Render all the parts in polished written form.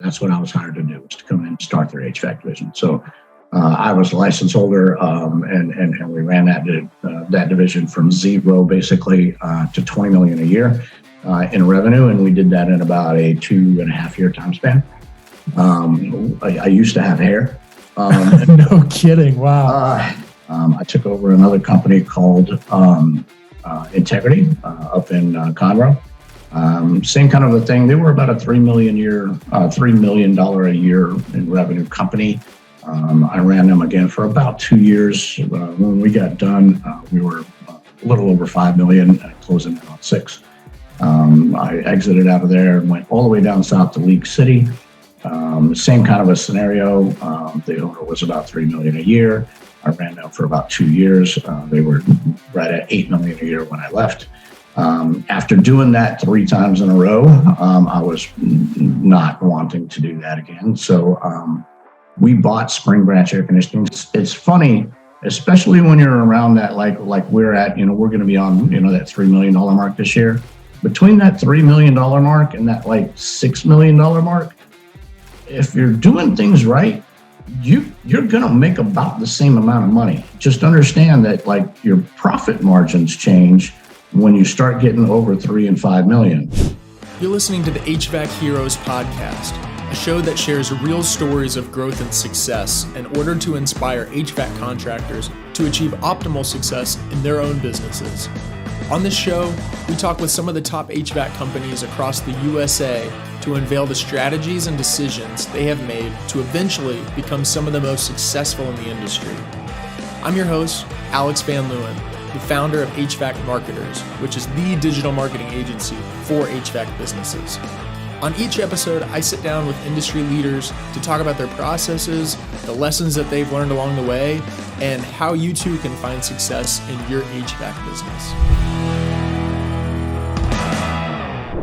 That's what I was hired to do, was to come in and start their HVAC division. So I was a license holder, and we ran that division from zero basically to 20 million a year in revenue, and we did that in about a 2.5 year time span. I used to have hair. No kidding! Wow. I took over another company called Integrity up in Conroe. Same kind of a thing. They were about a $3 million a year in revenue company. I ran them again for about 2 years. When we got done, we were a little over 5 million, closing in on 6. I exited out of there and went all the way down south to League City. Same kind of a scenario. The owner was about 3 million a year. I ran them for about 2 years. They were right at 8 million a year when I left. After doing that 3 times in a row, I was not wanting to do that again. So we bought Spring Branch Air Conditioning. It's funny, especially when you're around that, like we're at, we're going to be on, that $3 million mark this year. Between that $3 million mark and that like $6 million mark, if you're doing things right, you're going to make about the same amount of money. Just understand that like your profit margins change when you start getting over 3 and 5 million. You're listening to the HVAC Heroes podcast, a show that shares real stories of growth and success in order to inspire HVAC contractors to achieve optimal success in their own businesses. On this show, we talk with some of the top HVAC companies across the USA to unveil the strategies and decisions they have made to eventually become some of the most successful in the industry. I'm your host, Alex Van Leeuwen, the founder of HVAC Marketers, which is the digital marketing agency for HVAC businesses. On each episode, I sit down with industry leaders to talk about their processes, the lessons that they've learned along the way, and how you too can find success in your HVAC business.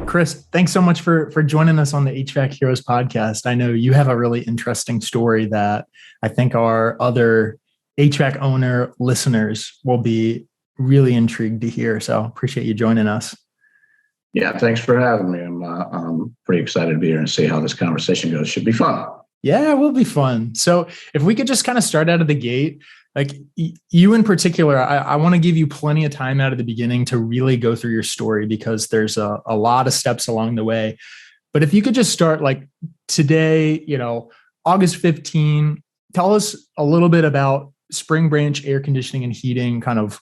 Chris, thanks so much for joining us on the HVAC Heroes podcast. I know you have a really interesting story that I think our other HVAC owner listeners will be really intrigued to hear. So appreciate you joining us. Yeah, thanks for having me. I'm pretty excited to be here and see how this conversation goes. Should be fun. Yeah, it will be fun. So if we could just kind of start out of the gate, like you in particular, I want to give you plenty of time out of the beginning to really go through your story because there's a lot of steps along the way. But if you could just start like today, August 15, tell us a little bit about Spring Branch Air Conditioning and Heating, kind of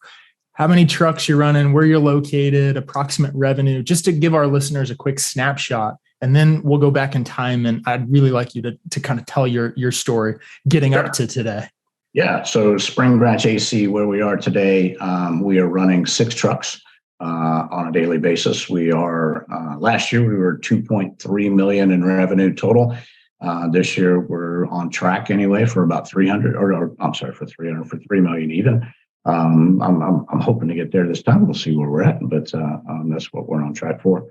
how many trucks you're running, where you're located, approximate revenue, just to give our listeners a quick snapshot. And then we'll go back in time. And I'd really like you to kind of tell your story getting up to today. Yeah. So Spring Branch AC, where we are today, we are running 6 trucks on a daily basis. We are, last year we were 2.3 million in revenue total. This year we're on track anyway for about 300, for 3 million even. I'm hoping to get there this time. We'll see where we're at, but that's what we're on track for.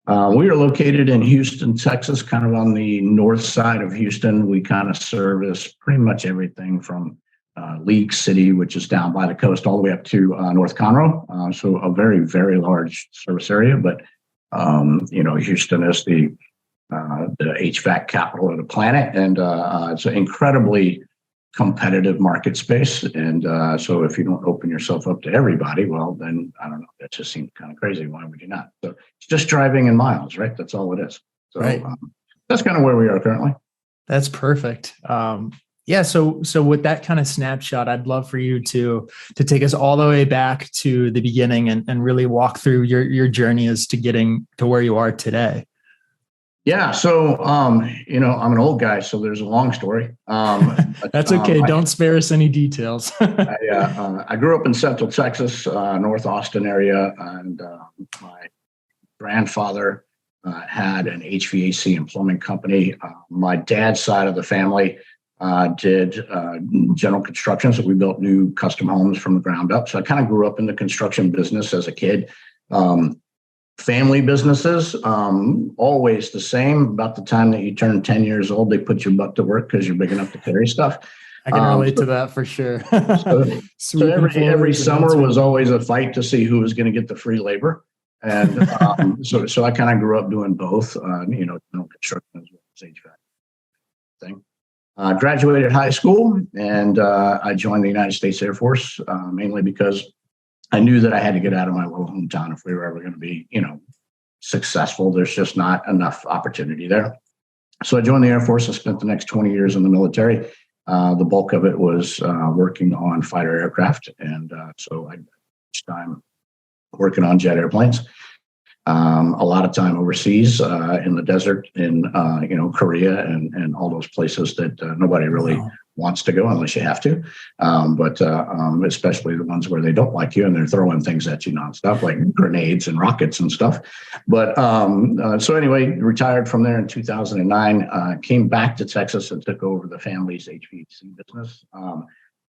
We are located in Houston, Texas, kind of on the north side of Houston. We kind of service pretty much everything from League City, which is down by the coast, all the way up to North Conroe. So a very, very large service area. But Houston is the HVAC capital of the planet, and it's an incredibly competitive market space. And so if you don't open yourself up to everybody, well, then I don't know. That just seems kind of crazy. Why would you not? So it's just driving in miles, right? That's all it is. So right. That's kind of where we are currently. That's perfect. Yeah. So with that kind of snapshot, I'd love for you to take us all the way back to the beginning and really walk through your journey as to getting to where you are today. Yeah. So, I'm an old guy, so there's a long story. That's okay. Don't spare us any details. I grew up in Central Texas, North Austin area, and my grandfather had an HVAC and plumbing company. My dad's side of the family did general construction. So we built new custom homes from the ground up. So I kind of grew up in the construction business as a kid. Family businesses, always the same. About the time that you turn 10 years old, they put your butt to work because you're big enough to carry stuff. I can relate to that for sure. so every summer was always a fight to see who was going to get the free labor. And so I kind of grew up doing both, general construction as well as HVAC. thing. Graduated high school, and I joined the United States Air Force, mainly because I knew that I had to get out of my little hometown if we were ever going to be, successful. There's just not enough opportunity there. So I joined the Air Force and spent the next 20 years in the military. The bulk of it was working on fighter aircraft. And so I spent time working on jet airplanes. A lot of time overseas in the desert in Korea and all those places that nobody really wants to go unless you have to. But especially the ones where they don't like you and they're throwing things at you nonstop, like grenades and rockets and stuff. But so anyway, retired from there in 2009. Came back to Texas and took over the family's HVAC business.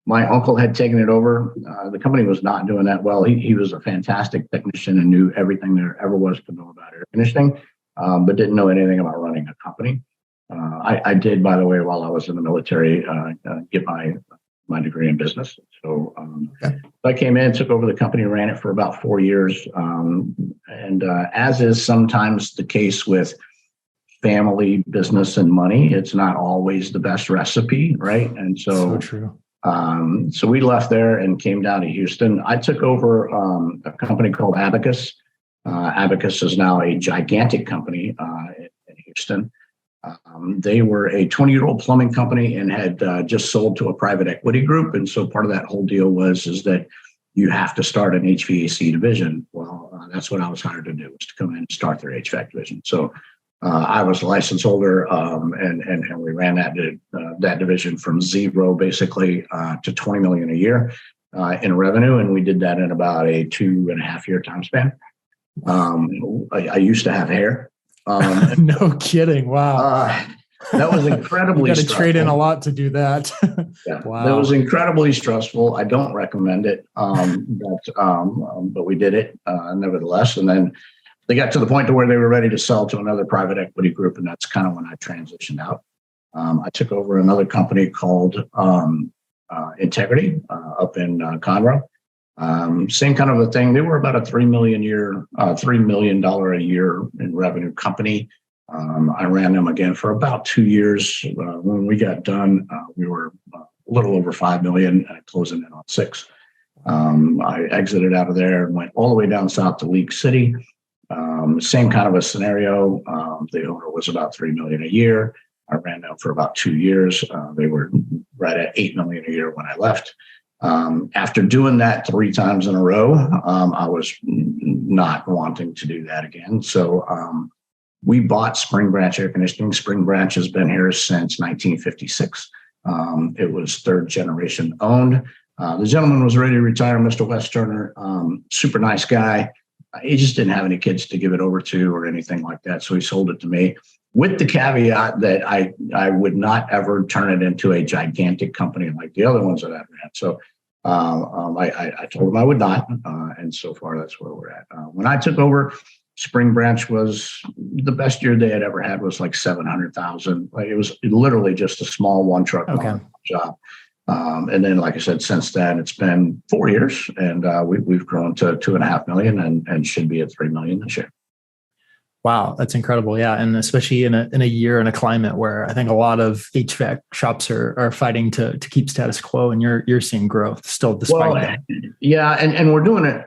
My uncle had taken it over. The company was not doing that well. He was a fantastic technician and knew everything there ever was to know about air conditioning, but didn't know anything about running a company. I did, by the way, while I was in the military, get my degree in business. So I came in, took over the company, ran it for about 4 years. And as is sometimes the case with family business and money, it's not always the best recipe, right? And so true. So we left there and came down to Houston. I took over a company called Abacus. Abacus is now a gigantic company in Houston. They were a 20-year-old plumbing company and had just sold to a private equity group. And so part of that whole deal is that you have to start an HVAC division. Well, that's what I was hired to do, was to come in and start their HVAC division. So I was a license holder, and we ran that division from zero basically to 20 million a year in revenue, and we did that in about a 2.5 year time span. I used to have hair. No kidding! Wow, that was incredibly. You got to trade in a lot to do that. Yeah, wow. That was incredibly stressful. I don't recommend it, but we did it nevertheless, and then they got to the point to where they were ready to sell to another private equity group, and that's kind of when I transitioned out. I took over another company called Integrity up in Conroe. Same kind of a thing. They were about a $3 million a year in revenue company. I ran them again for about 2 years. When we got done, we were a little over 5 million, closing in on 6. I exited out of there and went all the way down south to League City. Same kind of a scenario. The owner was about 3 million a year. I ran them for about 2 years. They were right at 8 million a year when I left. After doing that 3 times in a row, I was not wanting to do that again. So we bought Spring Branch Air Conditioning. Spring Branch has been here since 1956. It was 3rd generation owned. The gentleman was ready to retire, Mr. West Turner, super nice guy. He just didn't have any kids to give it over to or anything like that. So he sold it to me with the caveat that I would not ever turn it into a gigantic company like the other ones that I've had. So I told him I would not. And so far, that's where we're at. When I took over, Spring Branch was the best year they had ever had, was like 700,000. Like it was literally just a small one truck job. And then, like I said, since then, it's been 4 years, and we've grown to 2.5 million and should be at 3 million this year. Wow, that's incredible. Yeah. And especially in a year in a climate where I think a lot of HVAC shops are fighting to keep status quo, and you're seeing growth still despite that. Yeah. And we're doing it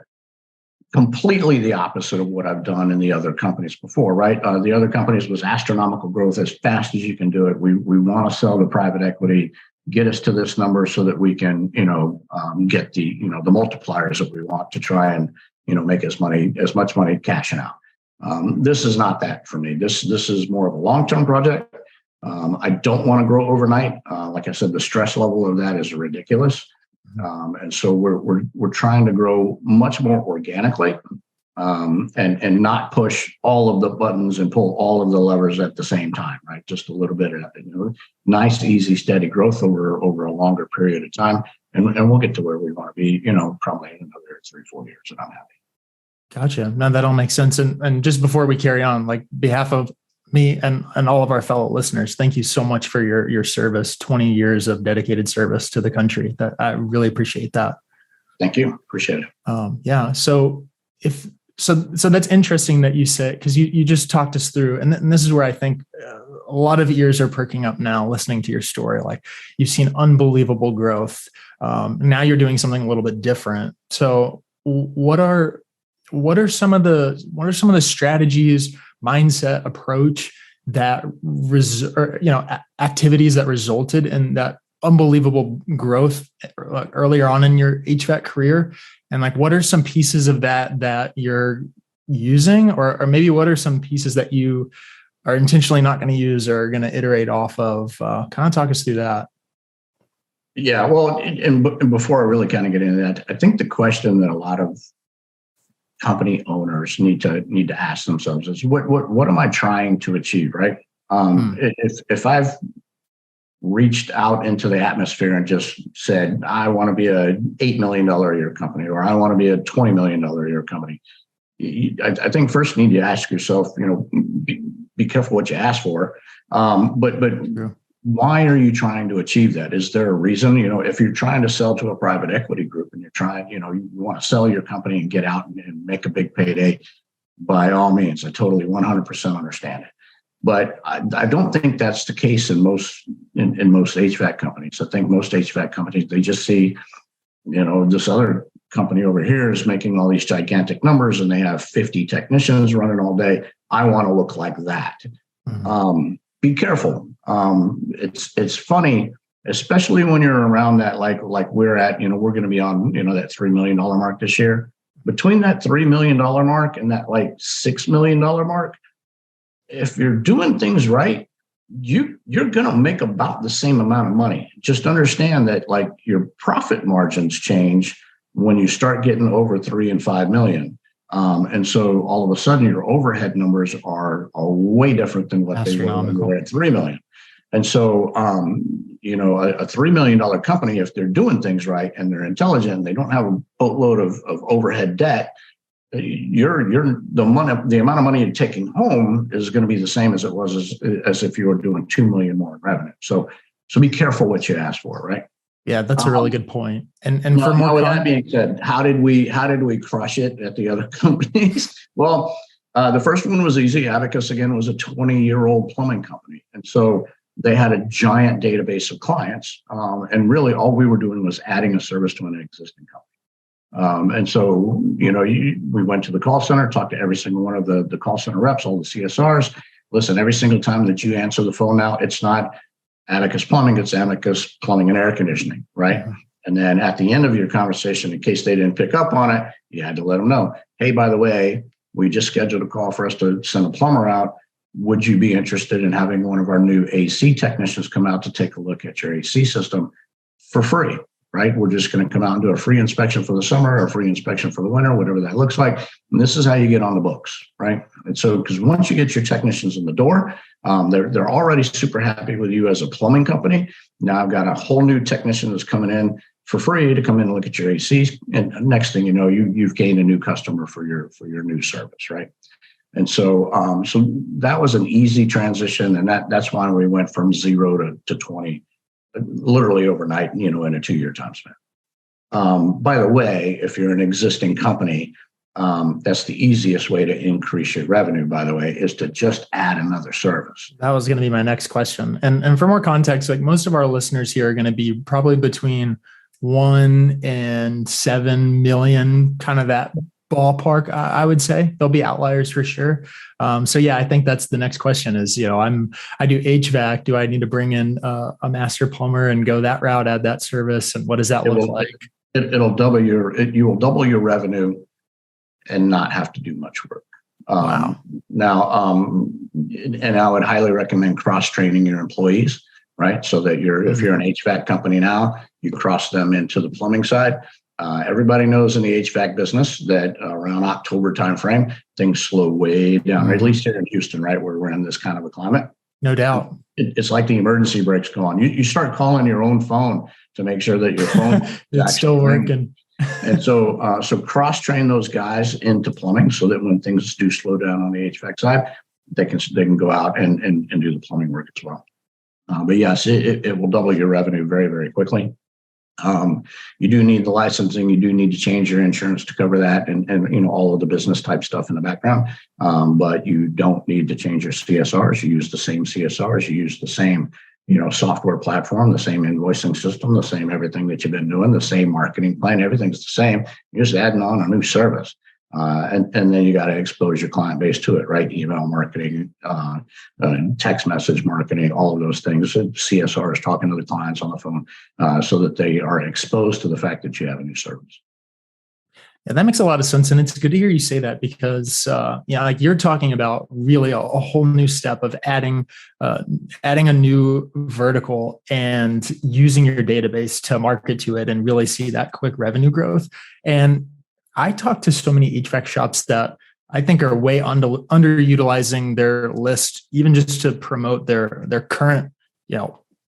completely the opposite of what I've done in the other companies before, right? The other companies was astronomical growth as fast as you can do it. We want to sell to private equity, get us to this number so that we can, get the multipliers that we want to try and, make as much money cashing out. This is not that for me. This is more of a long-term project. I don't want to grow overnight. Like I said, the stress level of that is ridiculous. And so we're trying to grow much more organically, and not push all of the buttons and pull all of the levers at the same time, right? Just a little bit of nice, easy, steady growth over a longer period of time. And we'll get to where we want to be, probably in another 3-4 years, and I'm happy. Gotcha. Now that all makes sense. And just before we carry on, like behalf of me and all of our fellow listeners, thank you so much for your service, 20 years of dedicated service to the country. That I really appreciate that. Thank you. Appreciate it. Yeah. So so that's interesting that you said, because you just talked us through, and this is where I think a lot of ears are perking up now listening to your story. Like, you've seen unbelievable growth. Now you're doing something a little bit different. So what are some of the strategies, mindset, approach that activities that resulted in that unbelievable growth earlier on in your HVAC career? And like, what are some pieces of that you're using, or maybe what are some pieces that you are intentionally not going to use or are going to iterate off of? Kind of talk us through that. Yeah, well, and before I really kind of get into that, I think the question that a lot of company owners need to ask themselves is, what am I trying to achieve, right? If I've reached out into the atmosphere and just said, I want to be a $8 million a year company, or I want to be a $20 million a year company, I think first you need to ask yourself, be careful what you ask for. But yeah. Why are you trying to achieve that? Is there a reason? If you're trying to sell to a private equity group and you're trying, you want to sell your company and get out and make a big payday, by all means, I totally 100% understand it. But I don't think that's the case in most HVAC companies. I think most HVAC companies, they just see, this other company over here is making all these gigantic numbers and they have 50 technicians running all day. I want to look like that. Mm-hmm. Be careful. It's funny, especially when you're around that, like we're at, we're going to be on, that $3 million mark this year. Between that $3 million mark and that like $6 million mark, if you're doing things right, you're going to make about the same amount of money. Just understand that like your profit margins change when you start getting over 3 and 5 million. And so all of a sudden your overhead numbers are way different than what they were when they were at 3 million. And so, a $3 million company, if they're doing things right and they're intelligent, and they don't have a boatload of overhead debt, the amount of money you're taking home is going to be the same as it was as if you were doing 2 million more in revenue. So be careful what you ask for, right? Yeah, that's a really good point. And for more, with that being said, how did we crush it at the other companies? Well, the first one was easy. Abacus, again, was a 20-year-old plumbing company, and so they had a giant database of clients. And really, all we were doing was adding a service to an existing company. And so, we went to the call center, talked to every single one of the call center reps, all the CSRs. Listen, every single time that you answer the phone now, it's not Abacus Plumbing, it's Abacus Plumbing and Air Conditioning, right? Mm-hmm. And then at the end of your conversation, in case they didn't pick up on it, you had to let them know, hey, by the way, we just scheduled a call for us to send a plumber out. Would you be interested in having one of our new AC technicians come out to take a look at your AC system for free, right? We're just going to come out and do a free inspection for the summer or a free inspection for the winter, whatever that looks like. And this is how you get on the books, right? And so, because once you get your technicians in the door, they're already super happy with you as a plumbing company. Now I've got a whole new technician that's coming in for free to come in and look at your AC. And next thing you know, you've gained a new customer for your new service, right? And so that was an easy transition, and that's why we went from 0 to 20, literally overnight, in a 2-year time span. By the way, if you're an existing company, that's the easiest way to increase your revenue, by the way, is to just add another service. That was going to be my next question. And for more context, like most of our listeners here are going to be probably between 1 and 7 million, kind of that ballpark, I would say. There'll be outliers for sure. So yeah, I think that's the next question is, I do HVAC. Do I need to bring in a master plumber and go that route, add that service? And what does that look like? You will double your revenue and not have to do much work. Wow. Now, and I would highly recommend cross-training your employees, right? So that if you're an HVAC company now, you cross them into the plumbing side. Everybody knows in the HVAC business that around October timeframe, things slow way down, mm-hmm. At least here in Houston, right, where we're in this kind of a climate. No doubt. It's like the emergency brakes go on. You start calling your own phone to make sure that your phone is still working. And so cross-train those guys into plumbing so that when things do slow down on the HVAC side, they can go out and do the plumbing work as well. But yes, it will double your revenue very, very quickly. You do need the licensing. You do need to change your insurance to cover that, and all of the business type stuff in the background. But you don't need to change your CSRs. You use the same CSRs. You use the same software platform, the same invoicing system, the same everything that you've been doing, the same marketing plan. Everything's the same. You're just adding on a new service. And then you got to expose your client base to it, right? Email marketing, text message marketing, all of those things. CSR is talking to the clients on the phone so that they are exposed to the fact that you have a new service. Yeah, that makes a lot of sense. And it's good to hear you say that because, like you're talking about really a whole new step of adding a new vertical and using your database to market to it and really see that quick revenue growth. And I talk to so many HVAC shops that I think are way underutilizing their list, even just to promote their current,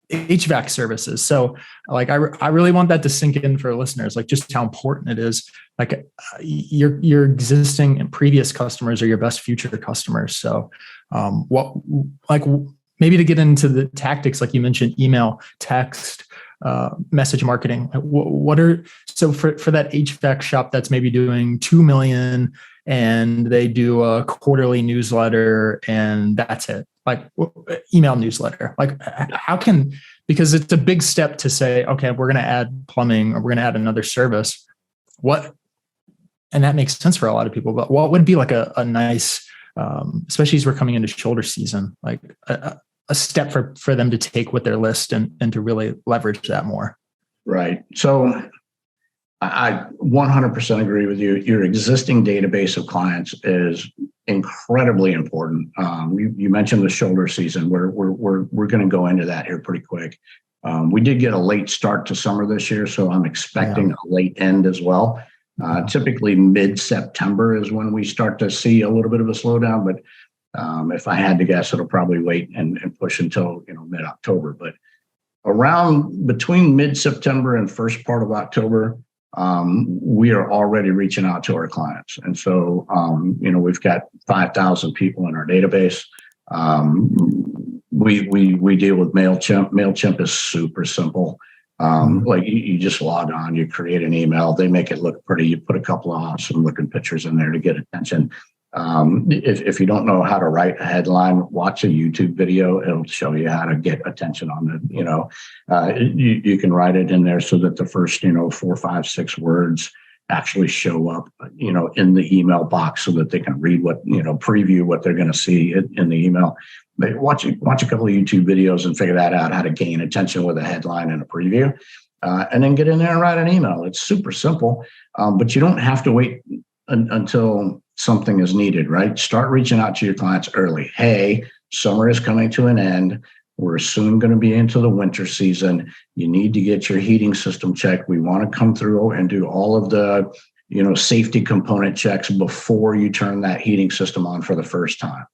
HVAC services. So like, I really want that to sink in for listeners, like just how important it is. Like your existing and previous customers are your best future customers. So maybe to get into the tactics, like you mentioned, email, text, message marketing. So for that HVAC shop that's maybe doing 2 million and they do a quarterly newsletter and that's it, like email newsletter, like because it's a big step to say, okay, we're going to add plumbing or we're going to add another service. And that makes sense for a lot of people, but what would be like a nice, especially as we're coming into shoulder season, like a step for them to take with their list and to really leverage that more? Right. So I 100% agree with you. Your existing database of clients is incredibly important. You mentioned the shoulder season. We're going to go into that here pretty quick. We did get a late start to summer this year, so I'm expecting a late end as well. Typically mid-September is when we start to see a little bit of a slowdown, but if I had to guess, it'll probably wait and push until mid-October. But between mid-September and first part of October, we are already reaching out to our clients. And so, we've got 5,000 people in our database. We deal with MailChimp. MailChimp is super simple. Like you just log on, you create an email, they make it look pretty. You put a couple of awesome looking pictures in there to get attention. If you don't know how to write a headline, watch a YouTube video. It'll show you how to get attention on it. You can write it in there so that the first, 4, 5, 6 words actually show up, in the email box so that they can read preview what they're going to see in the email. But watch a couple of YouTube videos and figure that out, how to gain attention with a headline and a preview, and then get in there and write an email. It's super simple, but you don't have to wait until something is needed, right? Start reaching out to your clients early. Hey, summer is coming to an end. We're soon going to be into the winter season. You need to get your heating system checked. We want to come through and do all of the, safety component checks before you turn that heating system on for the first time.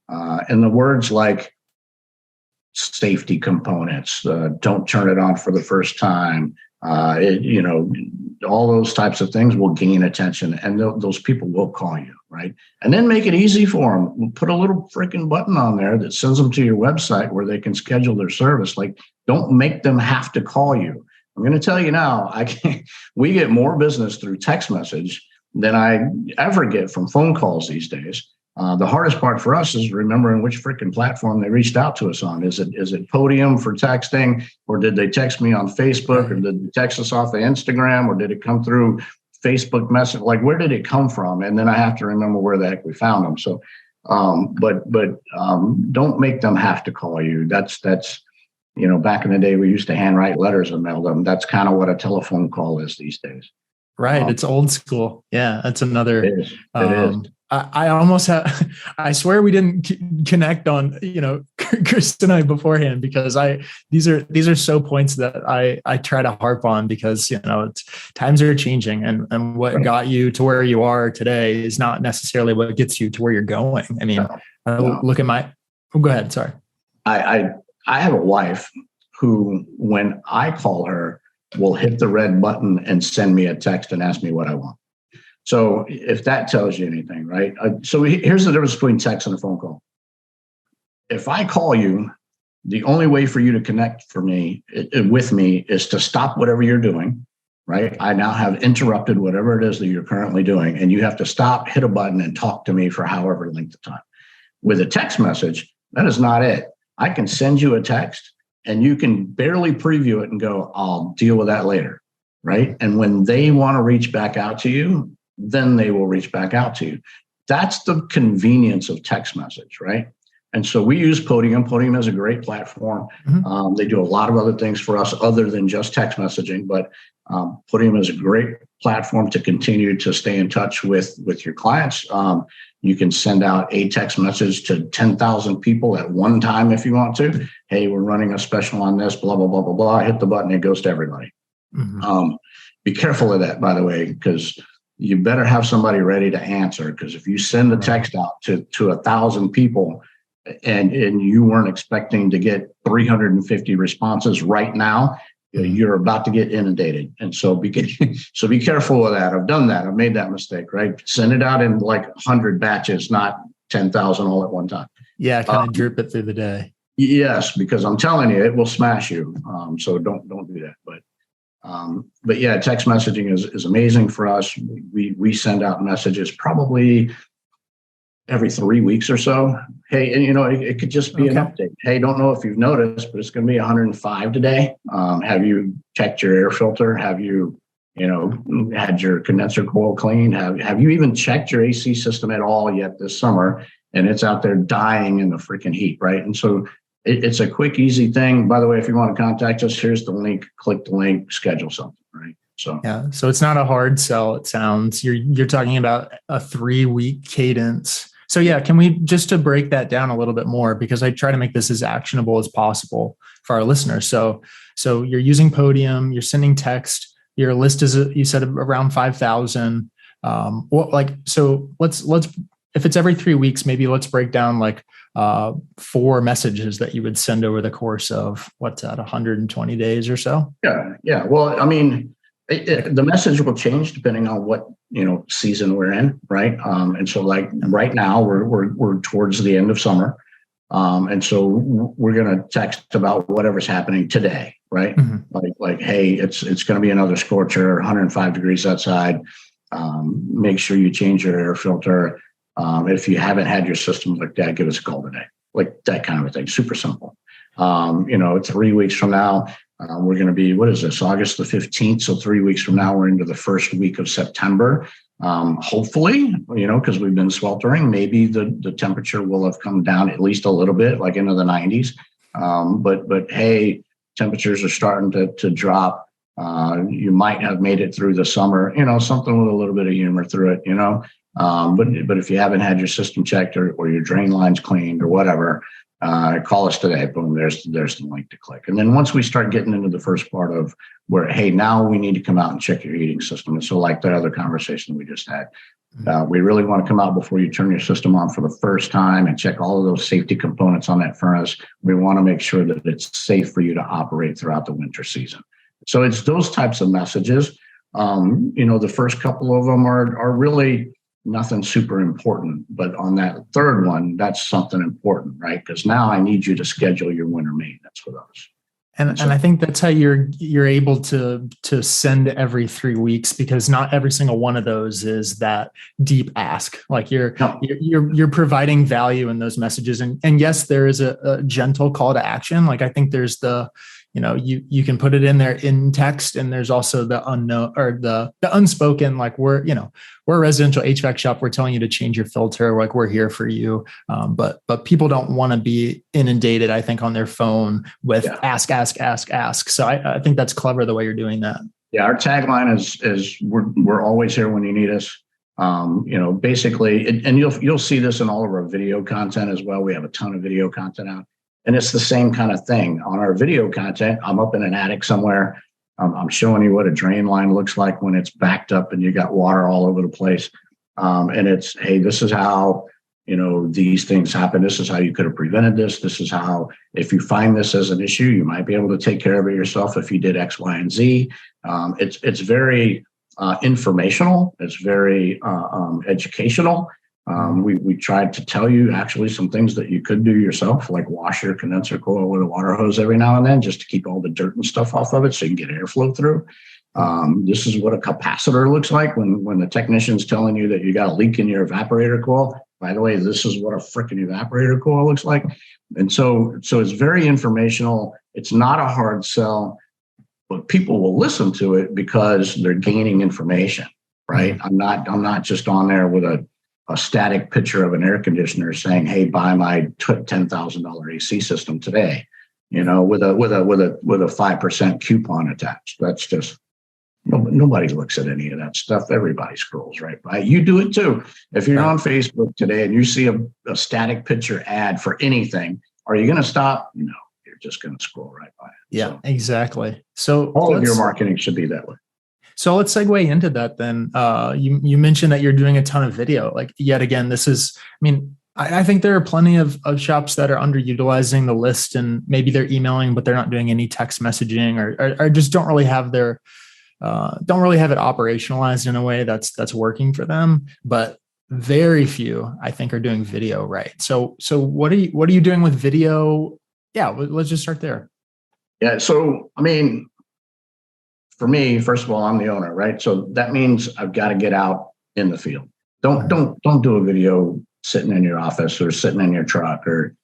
And the words like safety components, don't turn it on for the first time, all those types of things will gain attention, and those people will call you, right? And then make it easy for them. Put a little freaking button on there that sends them to your website where they can schedule their service. Like, don't make them have to call you. I'm going to tell you now, we get more business through text message than I ever get from phone calls these days. The hardest part for us is remembering which freaking platform they reached out to us on. Is it Podium for texting, or did they text me on Facebook, or did they text us off of Instagram, or did it come through Facebook Messenger? Like, where did it come from? And then I have to remember where the heck we found them. So, but don't make them have to call you. That's back in the day we used to handwrite letters and mail them. That's kind of what a telephone call is these days. Right. It's old school. Yeah. That's another. It is. It is. I almost I swear we didn't connect on, Chris and I beforehand, because these are so points that I try to harp on, because, times are changing, and what got you to where you are today is not necessarily what gets you to where you're going. I mean, look at go ahead. Sorry. I have a wife who, when I call her, will hit the red button and send me a text and ask me what I want. So if that tells you anything, right? So here's the difference between text and a phone call. If I call you, the only way for you to connect with me is to stop whatever you're doing, right? I now have interrupted whatever it is that you're currently doing, and you have to stop, hit a button, and talk to me for however length of time. With a text message, that is not it. I can send you a text, and you can barely preview it and go, I'll deal with that later, right? And when they want to reach back out to you, then they will reach back out to you. That's the convenience of text message, right? And so we use Podium. Podium is a great platform. Mm-hmm. They do a lot of other things for us other than just text messaging, but Podium is a great platform to continue to stay in touch with your clients. You can send out a text message to 10,000 people at one time if you want to. Hey, we're running a special on this, blah, blah, blah, blah, blah. Hit the button, it goes to everybody. Mm-hmm. Be careful of that, by the way, because you better have somebody ready to answer, because if you send a text out to 1,000 people and you weren't expecting to get 350 responses right now, you're about to get inundated. And so be careful of that. I've done that. I've made that mistake, right? Send it out in like 100 batches, not 10,000 all at one time. Yeah, kind of drip it through the day. Yes, because I'm telling you, it will smash you. So don't do that. But yeah, text messaging is amazing for us. We send out messages probably every 3 weeks or so. Hey, and it could just be an update. Hey, don't know if you've noticed, but it's going to be 105 today. Have you checked your air filter? Have you, had your condenser coil cleaned? Have you even checked your AC system at all yet this summer? And it's out there dying in the freaking heat, right? And so it's a quick, easy thing. By the way, if you want to contact us, here's the link. Click the link, schedule something, right? So yeah, so it's not a hard sell. It sounds you're talking about a 3-week cadence. So yeah, can we just to break that down a little bit more, because I try to make this as actionable as possible for our listeners. So you're using Podium, you're sending text, your list is you said around 5,000. So let's if it's every 3 weeks, maybe let's break down like 4 messages that you would send over the course of 120 days or so. Yeah. Well, I mean, the message will change depending on what season we're in, right? And so like right now we're towards the end of summer, and so we're going to text about whatever's happening today, right? Mm-hmm. Like hey, it's going to be another scorcher, 105 degrees outside. Make sure you change your air filter. If you haven't had your system looked at, give us a call today. Like that kind of a thing. Super simple. 3 weeks from now, we're going to be, what is this, August the 15th? So 3 weeks from now, we're into the first week of September. Hopefully, because we've been sweltering, maybe the temperature will have come down at least a little bit, like into the 90s. But hey, temperatures are starting to drop. You might have made it through the summer, something with a little bit of humor through it, But if you haven't had your system checked or your drain lines cleaned or whatever, call us today. Boom, there's the link to click. And then once we start getting into the first part of where, hey, now we need to come out and check your heating system. And so like that other conversation we just had, we really want to come out before you turn your system on for the first time and check all of those safety components on that furnace. We want to make sure that it's safe for you to operate throughout the winter season. So it's those types of messages. The first couple of them are really nothing super important, but on that third one, that's something important, right? Because now I need you to schedule your winter maintenance with us. And I think that's how you're able to send every 3 weeks, because not every single one of those is that deep ask. Like you're providing value in those messages, and yes, there is a gentle call to action. Like I think there's the you can put it in there in text, and there's also the unknown or the unspoken, like we're a residential HVAC shop. We're telling you to change your filter. Like we're here for you. But people don't want to be inundated, I think, on their phone with ask. So I think that's clever the way you're doing that. Yeah. Our tagline is we're always here when you need us. Basically, and you'll see this in all of our video content as well. We have a ton of video content out. And it's the same kind of thing. On our video content, I'm up in an attic somewhere. I'm showing you what a drain line looks like when it's backed up and you got water all over the place. And it's, hey, this is how, these things happen. This is how you could have prevented this. This is how, if you find this as an issue, you might be able to take care of it yourself if you did X, Y, and Z. It's very informational. It's very educational. We tried to tell you actually some things that you could do yourself, like wash your condenser coil with a water hose every now and then, just to keep all the dirt and stuff off of it so you can get airflow through. This is what a capacitor looks like when the technician's telling you that you got a leak in your evaporator coil. By the way, this is what a freaking evaporator coil looks like. And so it's very informational. It's not a hard sell, but people will listen to it because they're gaining information, right? I'm not just on there with a static picture of an air conditioner saying, "Hey, buy my $10,000 AC system today," with a 5% coupon attached. That's just nobody looks at any of that stuff. Everybody scrolls right by. You do it too. If you're on Facebook today and you see a static picture ad for anything, are you going to stop? No, you're just going to scroll right by it. Yeah, so, exactly. So all of your marketing should be that way. So let's segue into that then. You mentioned that you're doing a ton of video. Like, yet again, this is, I think there are plenty of shops that are underutilizing the list, and maybe they're emailing, but they're not doing any text messaging, or just don't really have it operationalized in a way that's working for them. But very few, I think, are doing video right. So what are you doing with video? Yeah, let's just start there. Yeah. So, for me, first of all, I'm the owner, right? So that means I've got to get out in the field. Don't do a video sitting in your office or sitting in your truck, or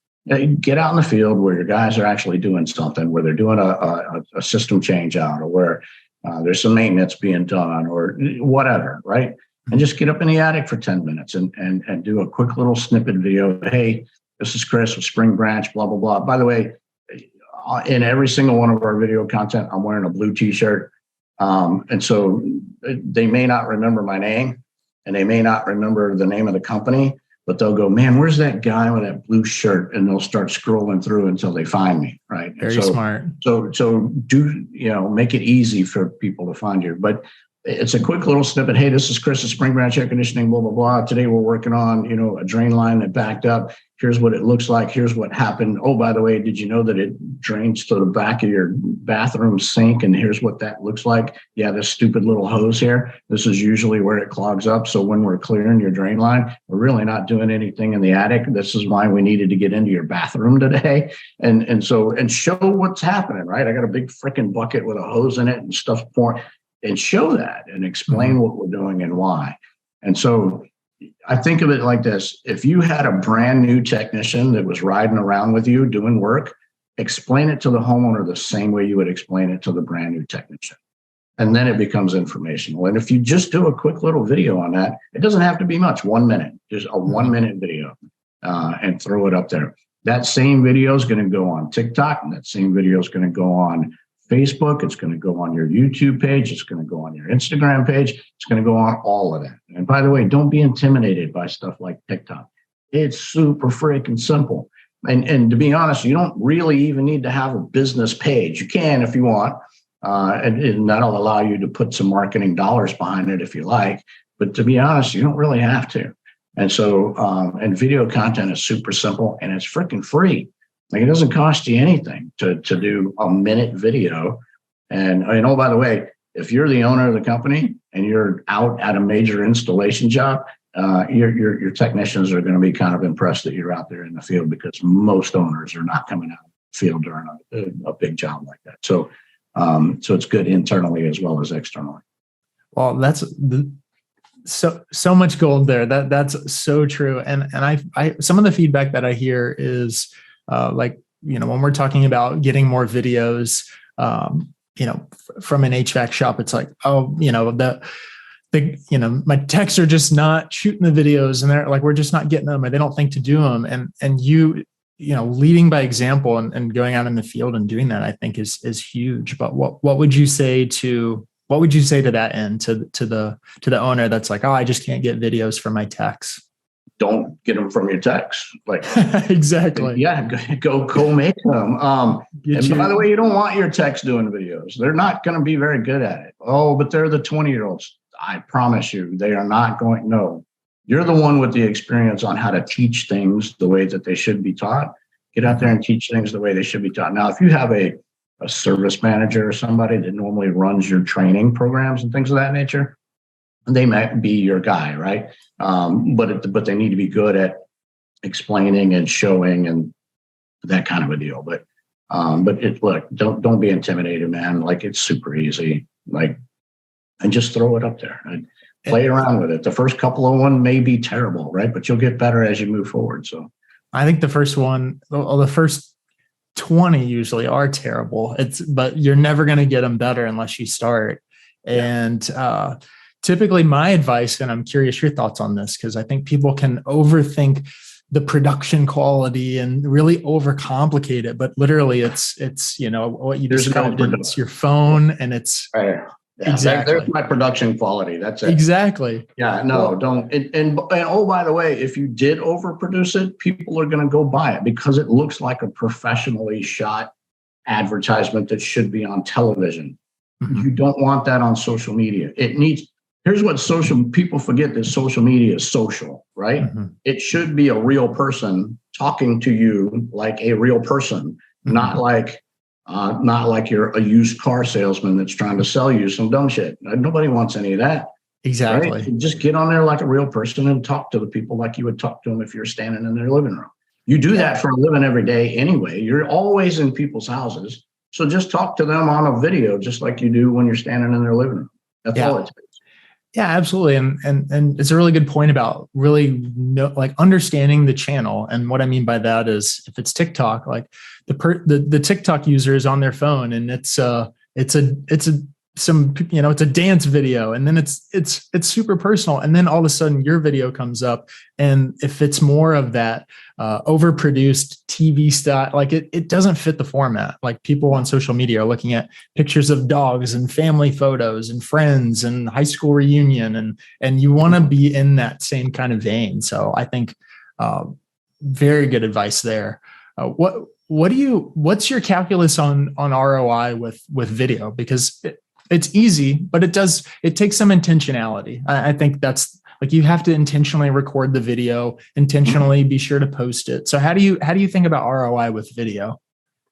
get out in the field where your guys are actually doing something, where they're doing a system change out, or where there's some maintenance being done, or whatever, right? And just get up in the attic for 10 minutes and do a quick little snippet video. Hey, this is Chris with Spring Branch, blah, blah, blah. By the way, in every single one of our video content, I'm wearing a blue t-shirt. And so they may not remember my name, and they may not remember the name of the company, but they'll go, "Man, where's that guy with that blue shirt?" And they'll start scrolling through until they find me. Right. Very smart. So do, make it easy for people to find you. But it's a quick little snippet. Hey, this is Chris of Spring Branch Air Conditioning, blah, blah, blah. Today we're working on, a drain line that backed up. Here's what it looks like. Here's what happened. Oh, by the way, did you know that it drains to the back of your bathroom sink? And here's what that looks like. Yeah, this stupid little hose here. This is usually where it clogs up. So when we're clearing your drain line, we're really not doing anything in the attic. This is why we needed to get into your bathroom today. And show what's happening, right? I got a big freaking bucket with a hose in it and stuff pouring. And show that and explain what we're doing and why. And so I think of it like this. If you had a brand new technician that was riding around with you doing work, explain it to the homeowner the same way you would explain it to the brand new technician. And then it becomes informational. And if you just do a quick little video on that, it doesn't have to be much, 1 minute, just a 1 minute video, and throw it up there. That same video is going to go on TikTok, and that same video is going to go on Facebook. It's going to go on your YouTube page. It's going to go on your Instagram page. It's going to go on all of that. And by the way, don't be intimidated by stuff like TikTok. It's super freaking simple. And to be honest, you don't really even need to have a business page. You can if you want, and that'll allow you to put some marketing dollars behind it if you like. But to be honest, you don't really have to. And so, and video content is super simple, and it's freaking free. Like, it doesn't cost you anything to do a minute video. And oh, by the way, if you're the owner of the company and you're out at a major installation job, your technicians are going to be kind of impressed that you're out there in the field, because most owners are not coming out of the field during a big job like that. So it's good internally as well as externally. Well, that's so much gold there. That's so true. And I some of the feedback that I hear is, when we're talking about getting more videos, from an HVAC shop, it's like, my techs are just not shooting the videos, and they're like, we're just not getting them, or they don't think to do them. And you leading by example and going out in the field and doing that, I think is huge. But what would you say to that end, to the owner that's like, oh, I just can't get videos for my techs? Don't get them from your techs. Like, exactly. Yeah, go make them. And by the way, you don't want your techs doing videos. They're not going to be very good at it. Oh, but they're the 20-year-olds. I promise you, they are not going. No, you're the one with the experience on how to teach things the way that they should be taught. Get out there and teach things the way they should be taught. Now, if you have a service manager or somebody that normally runs your training programs and things of that nature, they might be your guy, right? But they need to be good at explaining and showing and that kind of a deal. But look, don't be intimidated, man. Like, it's super easy. Like, and just throw it up there and play around with it. The first couple of one may be terrible, right? But you'll get better as you move forward. So I think the first 20 usually are terrible. But you're never going to get them better unless you start. Yeah. And typically my advice, and I'm curious your thoughts on this, because I think people can overthink the production quality and really overcomplicate it. But literally it's what you described. It's your phone and it's yeah, exactly. There's my production quality. That's it. Exactly. Yeah, no, don't. And oh, by the way, if you did overproduce it, people are going to go buy it because it looks like a professionally shot advertisement that should be on television. Mm-hmm. You don't want that on social media. Here's what people forget that social media is social, right? Mm-hmm. It should be a real person talking to you like a real person, mm-hmm. not like you're a used car salesman that's trying to sell you some dumb shit. Nobody wants any of that. Exactly. Right? Just get on there like a real person and talk to the people like you would talk to them if you're standing in their living room. You do that for a living every day anyway. You're always in people's houses. So just talk to them on a video, just like you do when you're standing in their living room. That's all it takes. Yeah, absolutely. And it's a really good point about really understanding the channel. And what I mean by that is if it's TikTok, like the TikTok user is on their phone and it's a dance video, and then it's super personal. And then all of a sudden your video comes up. And if it's more of that overproduced TV style, like it doesn't fit the format. Like people on social media are looking at pictures of dogs and family photos and friends and high school reunion. And you want to be in that same kind of vein. So I think very good advice there. What's your calculus on ROI with video? Because it's easy, but it takes some intentionality. I think that's like, you have to intentionally record the video, intentionally be sure to post it. So how do you think about ROI with video?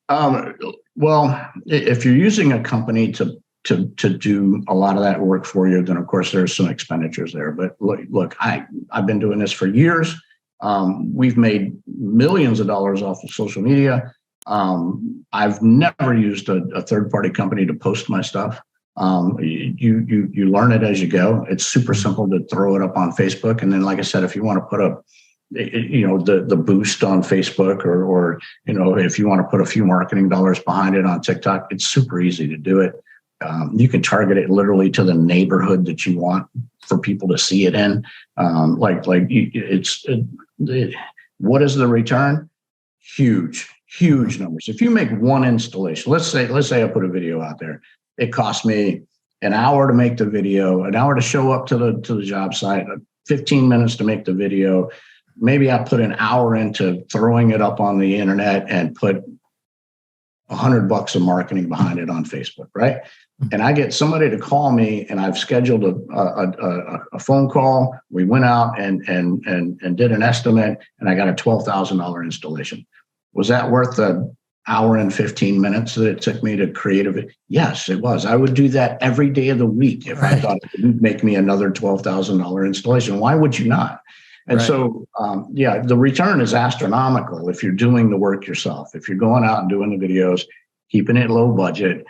Well, if you're using a company to do a lot of that work for you, then of course there's some expenditures there. But look, I've been doing this for years. We've made millions of dollars off of social media. I've never used a third-party company to post my stuff. You learn it as you go. It's super simple to throw it up on Facebook. And then, like I said, if you want to put up, the boost on Facebook or if you want to put a few marketing dollars behind it on TikTok, it's super easy to do it. You can target it literally to the neighborhood that you want for people to see it in. What is the return? Huge numbers. If you make one installation, let's say I put a video out there. It cost me an hour to make the video, an hour to show up to the job site, 15 minutes to make the video. Maybe I put an hour into throwing it up on the internet and put $100 of marketing behind it on Facebook, right? And I get somebody to call me, and I've scheduled a phone call. We went out and did an estimate, and I got a $12,000 installation. Was that worth the hour and 15 minutes that it took me to create a video? Yes, it was. I would do that every day of the week if I thought it would make me another $12,000 installation. Why would you not? And so, the return is astronomical if you're doing the work yourself. If you're going out and doing the videos, keeping it low budget,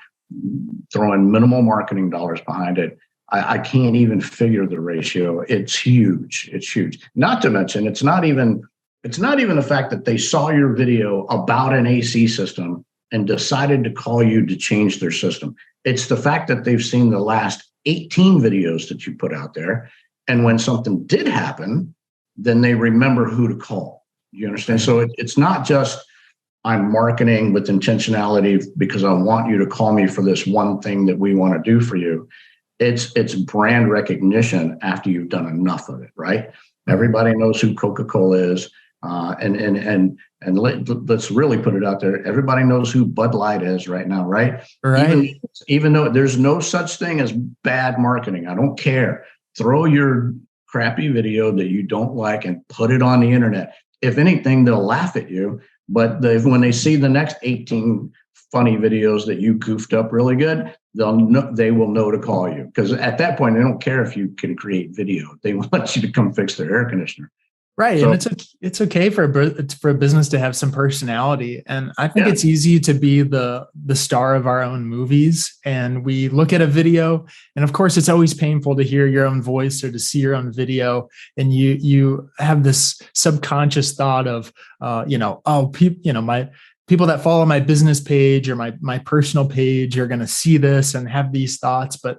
throwing minimal marketing dollars behind it, I can't even figure the ratio. It's huge. It's huge. Not to mention, it's not even the fact that they saw your video about an AC system and decided to call you to change their system. It's the fact that they've seen the last 18 videos that you put out there. And when something did happen, then they remember who to call. You understand? So it's not just I'm marketing with intentionality because I want you to call me for this one thing that we want to do for you. It's brand recognition after you've done enough of it, right? Everybody knows who Coca-Cola is. And let's really put it out there. Everybody knows who Bud Light is right now, right? Right. Even though there's no such thing as bad marketing. I don't care. Throw your crappy video that you don't like and put it on the internet. If anything, they'll laugh at you. But when they see the next 18 funny videos that you goofed up really good, they will know to call you, because at that point they don't care if you can create video. They want you to come fix their air conditioner. Right. So, And it's okay for a business to have some personality. And I think yeah. it's easy to be the star of our own movies. And we look at a video, and of course it's always painful to hear your own voice or to see your own video. And you have this subconscious thought of, my people that follow my business page or my personal page are going to see this and have these thoughts. But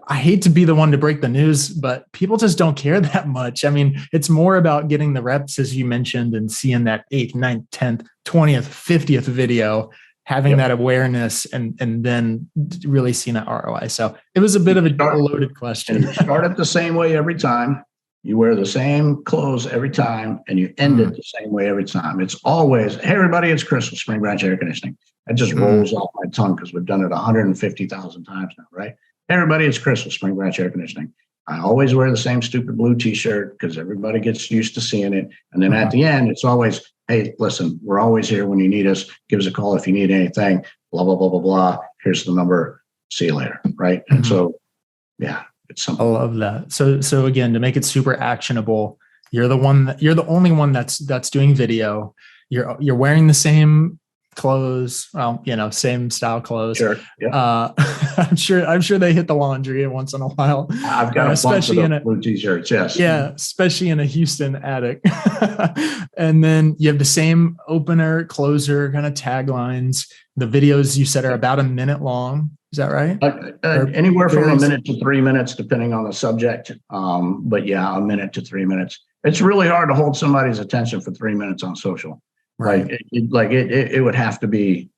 I hate to be the one to break the news, but people just don't care that much. I mean, it's more about getting the reps, as you mentioned, and seeing that 8th, 9th, 10th, 20th, 50th video, having that awareness, and then really seeing that ROI. So it was a bit of a loaded question. You start it the same way every time. You wear the same clothes every time, and you end it the same way every time. It's always, hey, everybody, it's Chris with Spring Branch Air Conditioning. That just rolls off my tongue because we've done it 150,000 times now, right? Hey, everybody, it's Chris with Spring Branch Air Conditioning. I always wear the same stupid blue t-shirt because everybody gets used to seeing it. And then at the end, it's always, hey, listen, we're always here when you need us. Give us a call if you need anything, blah, blah, blah, blah, blah. Here's the number. See you later, right? And so, yeah, it's something. I love that. So again, to make it super actionable, you're the only one that's doing video. You're wearing the same clothes, same style clothes. Sure. Yeah. I'm sure they hit the laundry once in a while. I've got especially in blue t-shirts. Yes. Yeah. Especially in a Houston attic. And then you have the same opener, closer kind of taglines. The videos you said are about a minute long. Is that right? Anywhere from a minute to 3 minutes, depending on the subject. But yeah, a minute to 3 minutes. It's really hard to hold somebody's attention for 3 minutes on social. Right. It would have to be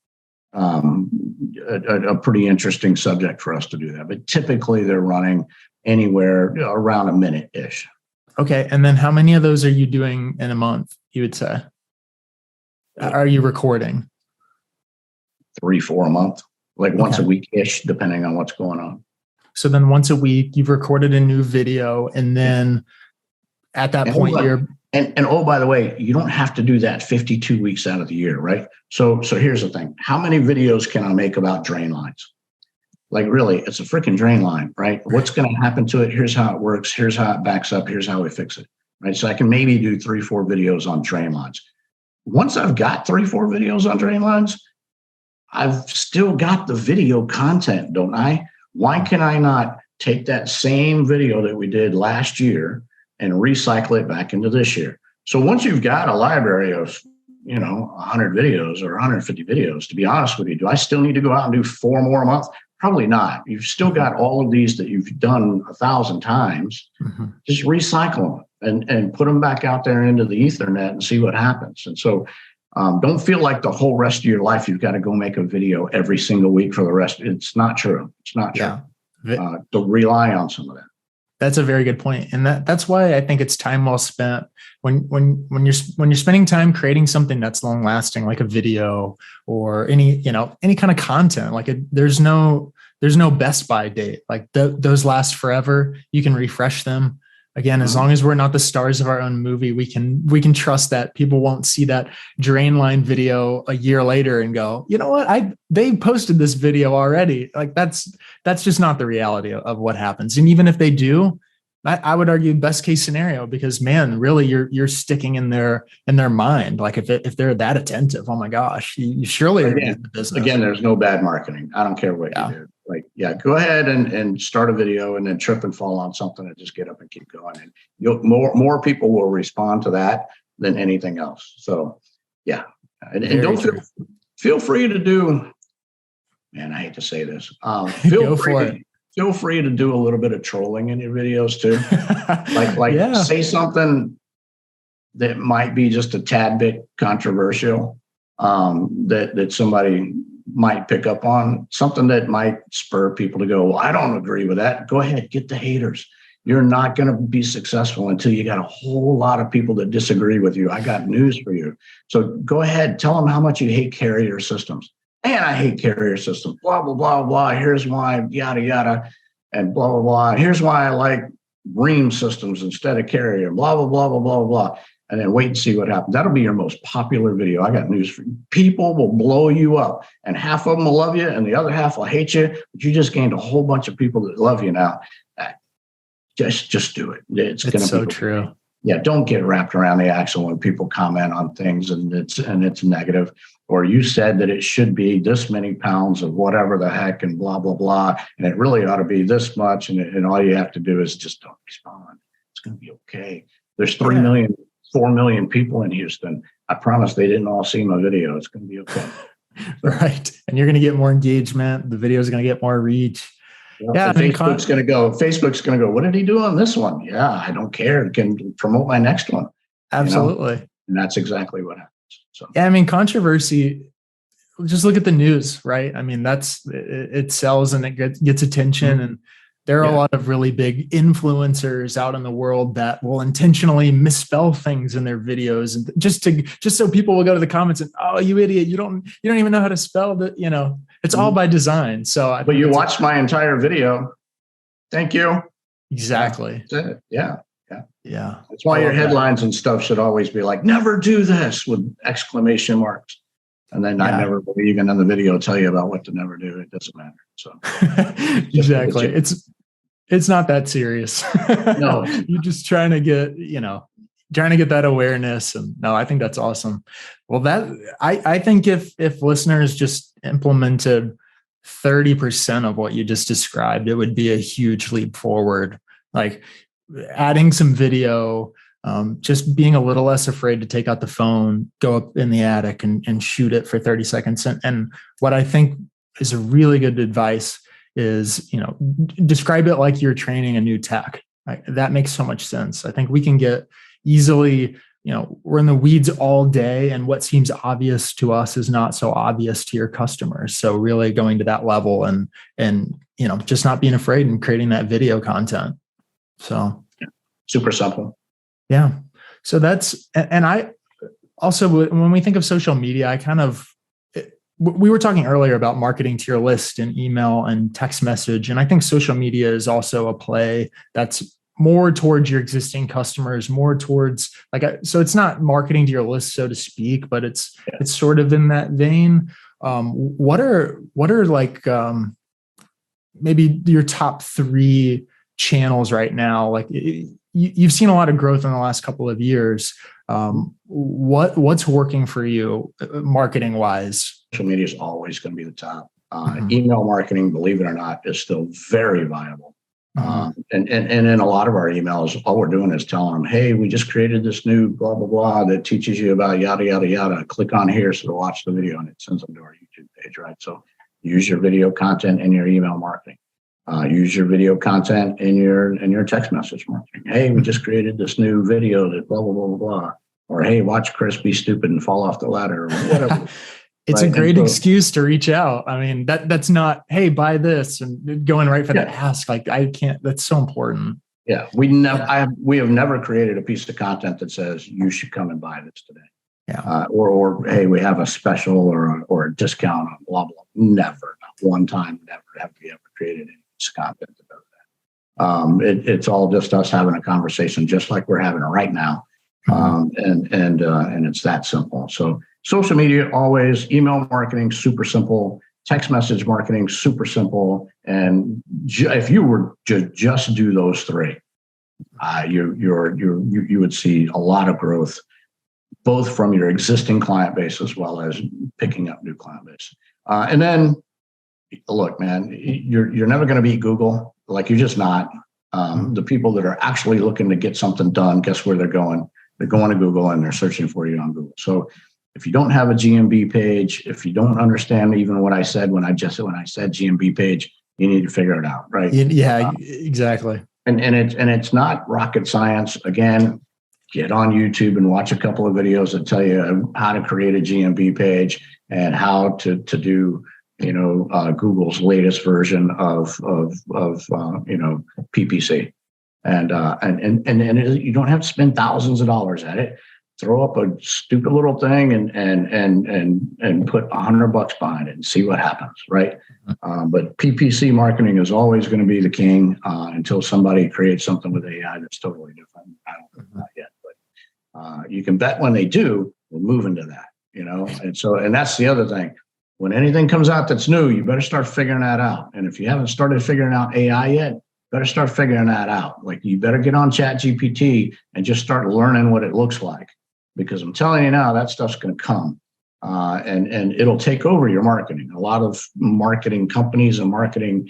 a pretty interesting subject for us to do that. But typically they're running anywhere around a minute-ish. Okay. And then how many of those are you doing in a month, you would say? Are you recording? 3-4 a month, like once a week-ish, depending on what's going on. So then once a week, you've recorded a new video, and then at that point, And oh, by the way, you don't have to do that 52 weeks out of the year, right? So here's the thing. How many videos can I make about drain lines? Like, really, it's a freaking drain line, right? What's going to happen to it? Here's how it works. Here's how it backs up. Here's how we fix it, right? So I can maybe do 3-4 videos on drain lines. Once I've got 3-4 videos on drain lines, I've still got the video content, don't I? Why can I not take that same video that we did last year and recycle it back into this year? So once you've got a library of, 100 videos or 150 videos, to be honest with you, do I still need to go out and do 4 more a month? Probably not. You've still got all of these that you've done 1,000 times. Just recycle them and put them back out there into the Ethernet and see what happens. And so don't feel like the whole rest of your life you've got to go make a video every single week for the rest. It's not true. It's not true. Yeah. To rely on some of that. That's a very good point. And that's why I think it's time well spent when you're spending time creating something that's long lasting, like a video or any kind of content. Like there's no best by date. Like those last forever. You can refresh them. Again, as long as we're not the stars of our own movie, we can trust that people won't see that drain line video a year later and go, you know what? They posted this video already. Like that's just not the reality of what happens. And even if they do, I would argue best case scenario, because man, really you're sticking in their mind. Like if they're that attentive, oh my gosh, you surely are in the business. Again, there's no bad marketing. I don't care what you do. Like, go ahead and start a video and then trip and fall on something and just get up and keep going. And more people will respond to that than anything else. So yeah. And don't feel free to do, man, I hate to say this. Feel free to do a little bit of trolling in your videos too. like say something that might be just a tad bit controversial, that somebody might pick up on, something that might spur people to go, well, I don't agree with that. Go ahead, get the haters. You're not going to be successful until you got a whole lot of people that disagree with you. I got news for you. So go ahead, tell them how much you hate carrier systems. And I hate carrier systems, blah, blah, blah, blah. Here's why, yada, yada, and blah, blah, blah. Here's why I like Ream systems instead of carrier, blah, blah, blah, blah, blah, blah. and then wait and see what happens. That'll be your most popular video. I got news for you. People will blow you up, and half of them will love you, and the other half will hate you. But you just gained a whole bunch of people that love you now. Just do it. It's going to be so true. Yeah, don't get wrapped around the axle when people comment on things and it's negative. Or you said that it should be this many pounds of whatever the heck and blah, blah, blah. And it really ought to be this much. And all you have to do is just don't respond. It's going to be okay. There's 4 million people in Houston. I promise they didn't all see my video. It's going to be okay. Right. And you're going to get more engagement. The video is going to get more reach. Yeah, Facebook's going to go, what did he do on this one? Yeah, I don't care. It can promote my next one. Absolutely. You know? And that's exactly what happens. So yeah, I mean, controversy, just look at the news, right? I mean, it sells and it gets attention. Mm-hmm. And there are a lot of really big influencers out in the world that will intentionally misspell things in their videos, and just so people will go to the comments and, oh, you idiot, you don't even know how to spell that, it's all by design. So, but you watched my entire video. Thank you. Exactly. That's it. Yeah. That's why your headlines and stuff should always be like, never do this with exclamation marks. And then I never will even in the video tell you about what to never do. It doesn't matter. So exactly. It's not that serious. No. You're just trying to get that awareness. And no, I think that's awesome. Well, I think if listeners just implemented 30% of what you just described, it would be a huge leap forward. Like adding some video, just being a little less afraid to take out the phone, go up in the attic and shoot it for 30 seconds. And what I think is a really good advice is, describe it like you're training a new tech. Right? That makes so much sense. I think we can get easily, we're in the weeds all day, and what seems obvious to us is not so obvious to your customers. So really going to that level and just not being afraid and creating that video content. So super simple. Yeah. So and I also, when we think of social media, we were talking earlier about marketing to your list and email and text message. And I think social media is also a play that's more towards your existing customers, more towards so it's not marketing to your list, so to speak, but it's sort of in that vein. What are maybe your top 3 channels right now? Like you've seen a lot of growth in the last couple of years. What's working for you marketing wise? Social media is always going to be the top. Email marketing, believe it or not, is still very viable. And in a lot of our emails, all we're doing is telling them, hey, we just created this new blah, blah, blah that teaches you about yada, yada, yada. Click on here so to watch the video, and it sends them to our YouTube page, right? So use your video content in your email marketing. Use your video content in your text message marketing. Hey, we just created this new video that blah, blah, blah, blah, blah. Or, hey, watch Chris be stupid and fall off the ladder or whatever. It's right? A great excuse to reach out. I mean, that's not, hey, buy this and going right for the ask. Like I can't, that's so important. Yeah. We have never created a piece of content that says you should come and buy this today. Yeah. Or hey, we have a special or a discount on blah, blah. Never, not one time, never have we ever created any piece of content that does that. It's all just us having a conversation just like we're having it right now. And it's that simple. So social media, always. Email marketing, super simple. Text message marketing, super simple. And if you were to just do those 3, you would see a lot of growth, both from your existing client base as well as picking up new client base. And then, look, man, you're never going to beat Google. Like you're just not. The people that are actually looking to get something done, guess where they're going? They're going to Google and they're searching for you on Google. So if you don't have a GMB page, if you don't understand even what I said when I said GMB page, you need to figure it out, right? Yeah, exactly. And it's not rocket science. Again, get on YouTube and watch a couple of videos that tell you how to create a GMB page and how to do Google's latest version of PPC. And you don't have to spend thousands of dollars at it. Throw up a stupid little thing and put $100 behind it and see what happens, right? But PPC marketing is always going to be the king until somebody creates something with AI that's totally different. I don't know that yet, You can bet when they do, we're moving to that, and that's the other thing. When anything comes out that's new, you better start figuring that out. And if you haven't started figuring out AI yet, better start figuring that out. Like, you better get on ChatGPT and just start learning what it looks like, because I'm telling you now, that stuff's going to come, and it'll take over your marketing. A lot of marketing companies and marketing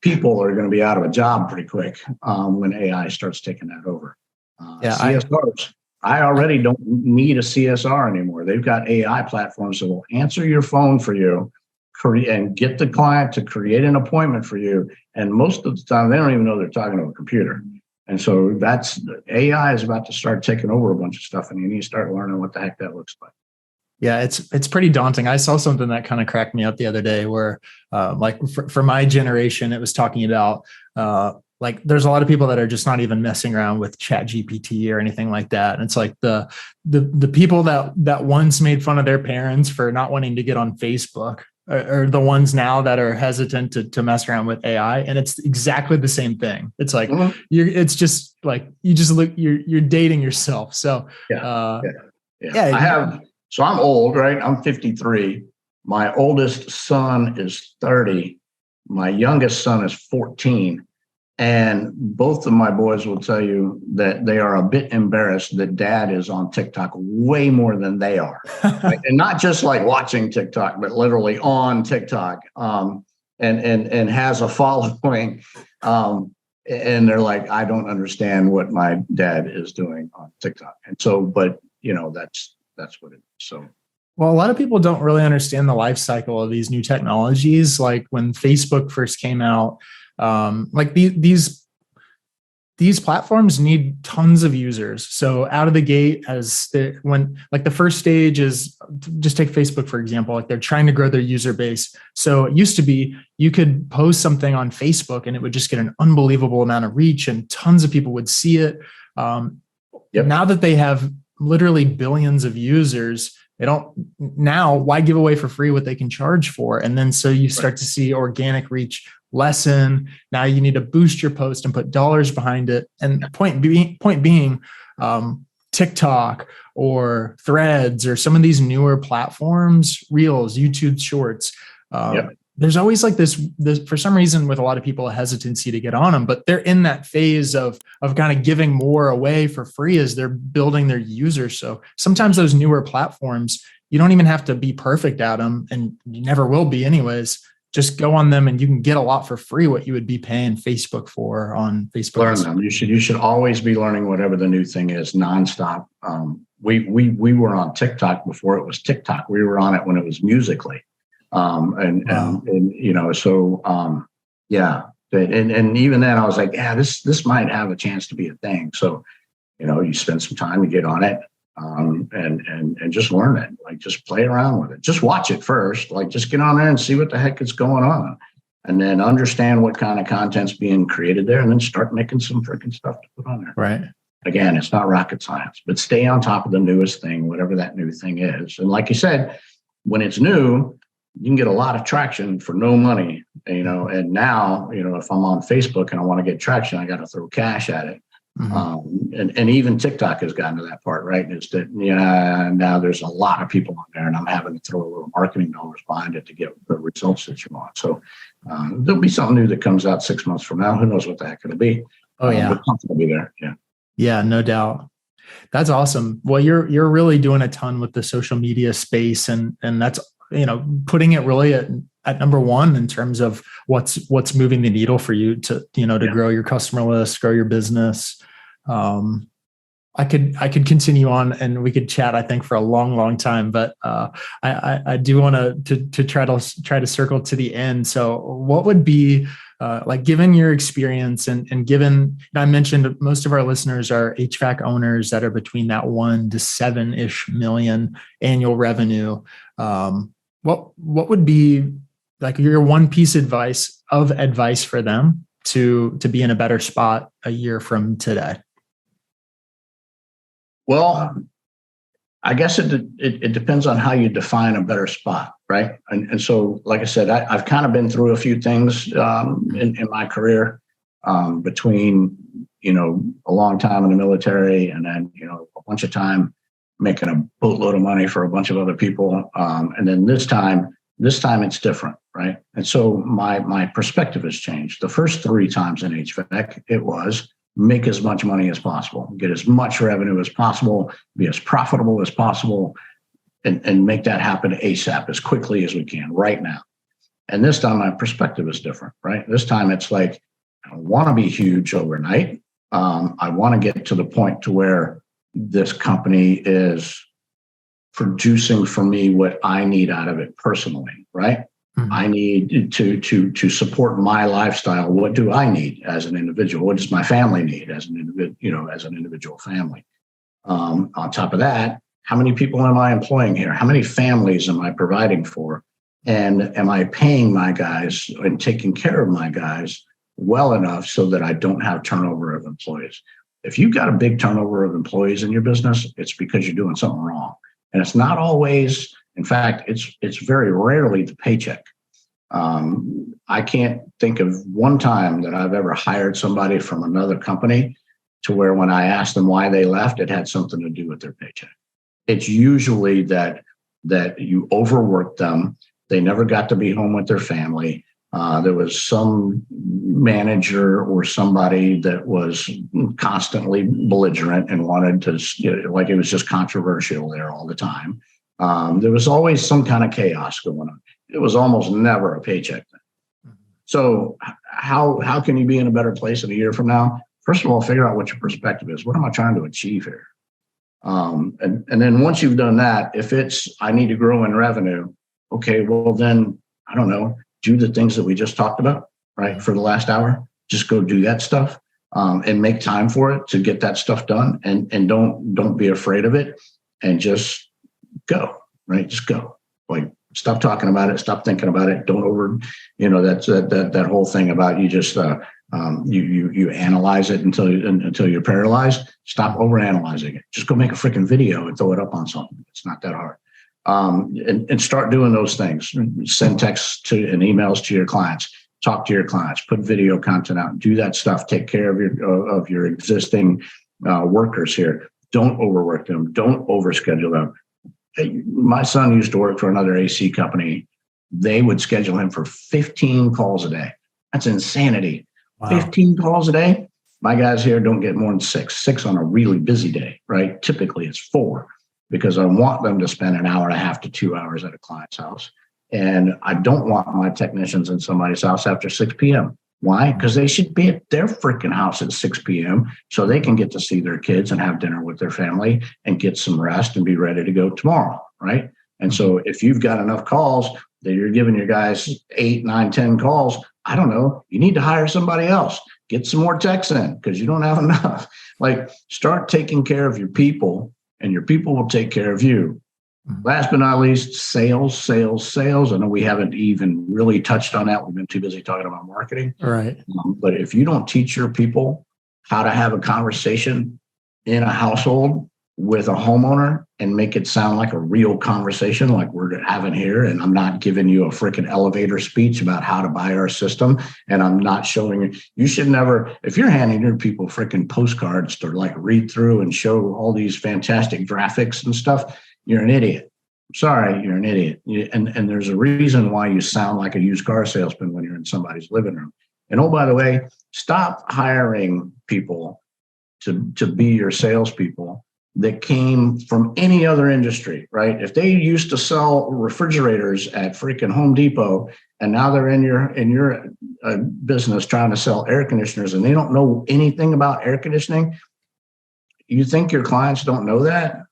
people are going to be out of a job pretty quick when AI starts taking that over. CSRs. I already don't need a CSR anymore. They've got AI platforms that will answer your phone for you and get the client to create an appointment for you. And most of the time, they don't even know they're talking to a computer. And so AI is about to start taking over a bunch of stuff, and you need to start learning what the heck that looks like. Yeah, it's pretty daunting. I saw something that kind of cracked me up the other day where for my generation, it was talking about there's a lot of people that are just not even messing around with ChatGPT or anything like that. And it's like the people that once made fun of their parents for not wanting to get on Facebook are the ones now that are hesitant to mess around with AI. And it's exactly the same thing. It's like, it's just like, you're dating yourself. So, So I'm old, right? I'm 53. My oldest son is 30. My youngest son is 14. And both of my boys will tell you that they are a bit embarrassed that dad is on TikTok way more than they are. Right? And not just like watching TikTok, but literally on TikTok, and has a following. And they're like, I don't understand what my dad is doing on TikTok. And so, but that's what it is. So, well, a lot of people don't really understand the life cycle of these new technologies. Like when Facebook first came out, these platforms need tons of users. So out of the gate, the first stage is, just take Facebook, for example, like they're trying to grow their user base. So it used to be you could post something on Facebook and it would just get an unbelievable amount of reach and tons of people would see it. Now that they have literally billions of users, why give away for free what they can charge for? And then so you start to see organic reach lessen. Now you need to boost your post and put dollars behind it. And point being, TikTok or Threads or some of these newer platforms, Reels, YouTube Shorts, there's always like this for some reason with a lot of people, a hesitancy to get on them, but they're in that phase of kind of giving more away for free as they're building their users. So sometimes those newer platforms, you don't even have to be perfect at them, and you never will be anyways. Just go on them and you can get a lot for free what you would be paying Facebook for on Facebook. Learn them. You should always be learning whatever the new thing is nonstop. We were on TikTok before it was TikTok. We were on it when it was Musical.ly. And even then I was like, this might have a chance to be a thing. So, you spend some time to get on it, and just learn it, like just play around with it. Just watch it first, like just get on there and see what the heck is going on, and then understand what kind of content's being created there, and then start making some freaking stuff to put on there. Right. Again, it's not rocket science, but stay on top of the newest thing, whatever that new thing is. And like you said, when it's new, you can get a lot of traction for no money, and now, if I'm on Facebook and I want to get traction, I got to throw cash at it. Mm-hmm. And even TikTok has gotten to that part, right? Is that, now there's a lot of people on there and I'm having to throw a little marketing dollars behind it to get the results that you want. So there'll be something new that comes out 6 months from now. Who knows what the heck it'll be? Oh, yeah. But something will be there. Yeah. Yeah, no doubt. That's awesome. Well, you're really doing a ton with the social media space, and that's, putting it really at number one in terms of what's moving the needle for you to grow your customer list, grow your business. I could continue on and we could chat, I think, for a long, long time, but I do want to try to circle to the end. So what would be given your experience and given, I mentioned most of our listeners are HVAC owners that are between that 1 to 7-ish million annual revenue. What would be like your one piece of advice for them to be in a better spot a year from today? Well, I guess it depends on how you define a better spot, right? And so, like I said, I've kind of been through a few things in my career, between a long time in the military, and then, a bunch of time making a boatload of money for a bunch of other people. And then this time it's different, right? And so my perspective has changed. The first 3 times in HVAC, it was make as much money as possible, get as much revenue as possible, be as profitable as possible, and make that happen ASAP, as quickly as we can right now. And this time my perspective is different, right? This time it's like, I don't want to be huge overnight. I want to get to the point to where this company is producing for me what I need out of it personally, right? Mm-hmm. I need to support my lifestyle. What do I need as an individual? What does my family need as an individual, as an individual family? On top of that, how many people am I employing here? How many families am I providing for? And am I paying my guys and taking care of my guys well enough so that I don't have turnover of employees? If you've got a big turnover of employees in your business, it's because you're doing something wrong. And it's not always, in fact, it's very rarely the paycheck. I can't think of one time that I've ever hired somebody from another company to where when I asked them why they left, it had something to do with their paycheck. It's usually that you overworked them. They never got to be home with their family. There was some manager or somebody that was constantly belligerent and wanted to, like, it was just controversial there all the time. There was always some kind of chaos going on. It was almost never a paycheck thing. So how can you be in a better place in a year from now? First of all, figure out what your perspective is. What am I trying to achieve here? And then once you've done that, if it's, I need to grow in revenue, okay, well then, I don't know, do the things that we just talked about, right? For the last hour, just go do that stuff, and make time for it to get that stuff done. And don't be afraid of it, and just go, right? Just go. Like, stop talking about it. Stop thinking about it. Don't over, that's that whole thing about you just, you analyze it until you're paralyzed. Stop overanalyzing it. Just go make a freaking video and throw it up on something. It's not that hard. And start doing those things. Send texts and emails to your clients. Talk to your clients. Put video content out. Do that stuff. Take care of your existing workers here. Don't overwork them. Don't overschedule them. My son used to work for another AC company. They would schedule him for 15 calls a day. That's insanity. Wow. 15 calls a day. My guys here don't get more than 6 on a really busy day, right? Typically it's 4. Because I want them to spend an hour and a half to 2 hours at a client's house. And I don't want my technicians in somebody's house after 6 p.m. Why? Because they should be at their freaking house at 6 p.m. so they can get to see their kids and have dinner with their family and get some rest and be ready to go tomorrow, right? And so if you've got enough calls that you're giving your guys 8, 9, 10 calls, I don't know, you need to hire somebody else. Get some more techs in because you don't have enough. Like, start taking care of your people, and your people will take care of you. Last but not least, sales. I know we haven't even really touched on that. We've been too busy talking about marketing. All right. But if you don't teach your people how to have a conversation in a household with a homeowner and make it sound like a real conversation like we're having here, and I'm not giving you a freaking elevator speech about how to buy our system, and I'm not showing you should never, if you're handing your people freaking postcards to like read through and show all these fantastic graphics and stuff, you're an idiot. Sorry, you're an idiot. And there's a reason why you sound like a used car salesman when you're in somebody's living room. And oh, by the way, stop hiring people to be your salespeople that came from any other industry, right? If they used to sell refrigerators at freaking Home Depot, and now they're in your business trying to sell air conditioners, and they don't know anything about air conditioning, you think your clients don't know that?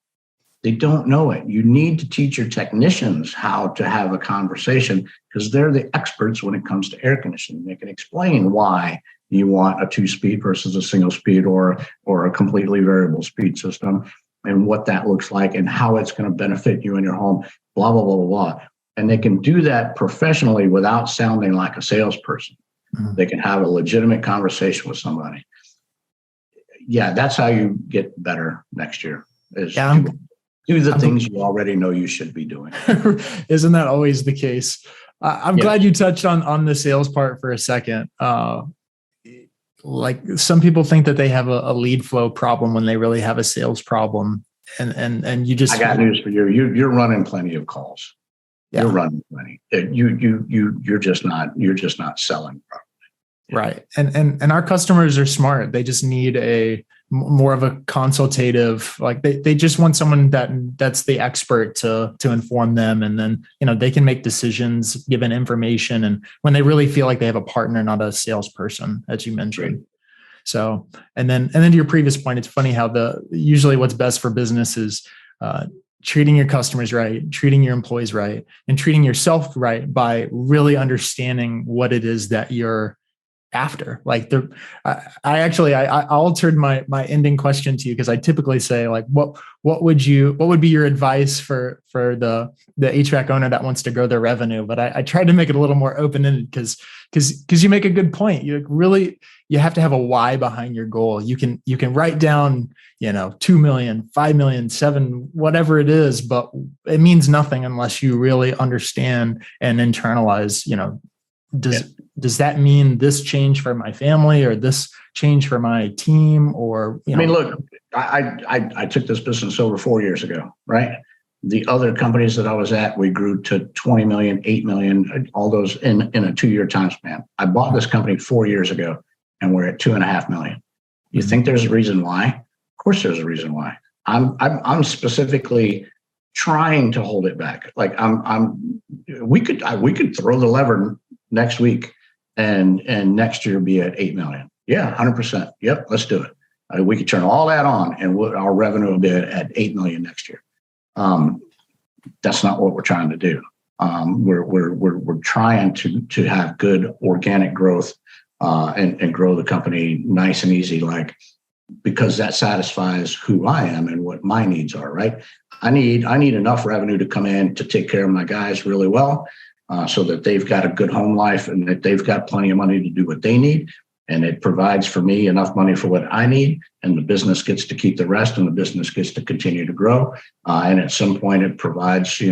They don't know it. You need to teach your technicians how to have a conversation because they're the experts when it comes to air conditioning. They can explain why you want a 2-speed versus a single speed or a completely variable speed system and what that looks like and how it's going to benefit you in your home, blah, blah, blah, blah, blah. And they can do that professionally without sounding like a salesperson. Mm-hmm. They can have a legitimate conversation with somebody. Yeah, that's how you get better next year. Do the things you already know you should be doing. Isn't that always the case? I'm glad you touched on the sales part for a second. like some people think that they have a lead flow problem when they really have a sales problem. And you just, I got news for you. You're running plenty of calls. Yeah. You're running plenty. You're just not selling properly. Right. And our customers are smart. They just need a more of a consultative, like they just want someone that's the expert to inform them. And then, they can make decisions given information. And when they really feel like they have a partner, not a salesperson, as you mentioned. Right. So, and then to your previous point, it's funny how usually what's best for business is, treating your customers right, treating your employees right, and treating yourself right by really understanding what it is that you're after. Like I altered my ending question to you, because I typically say, like, what would be your advice for the HVAC owner that wants to grow their revenue? But I tried to make it a little more open-ended because you make a good point. You have to have a why behind your goal. You can write down, 2 million, 5 million, 7, whatever it is, but it means nothing unless you really understand and internalize, does that mean this change for my family or this change for my team? Or, I mean, look, I took this business over 4 years ago, right? The other companies that I was at, we grew to 20 million, 8 million, all those in a 2-year time span. I bought this company 4 years ago and we're at 2.5 million. You think there's a reason why? Of course there's a reason why. I'm specifically trying to hold it back. Like we could throw the lever next week and next year be at 8 million. Yeah, 100%. Yep, let's do it. We could turn all that on and our revenue will be at 8 million next year. That's not what we're trying to do. We're trying to have good organic growth and grow the company nice and easy, because that satisfies who I am and what my needs are, right? I need enough revenue to come in to take care of my guys really well. So that they've got a good home life and that they've got plenty of money to do what they need. And it provides for me enough money for what I need. And the business gets to keep the rest and the business gets to continue to grow. And at some point it provides,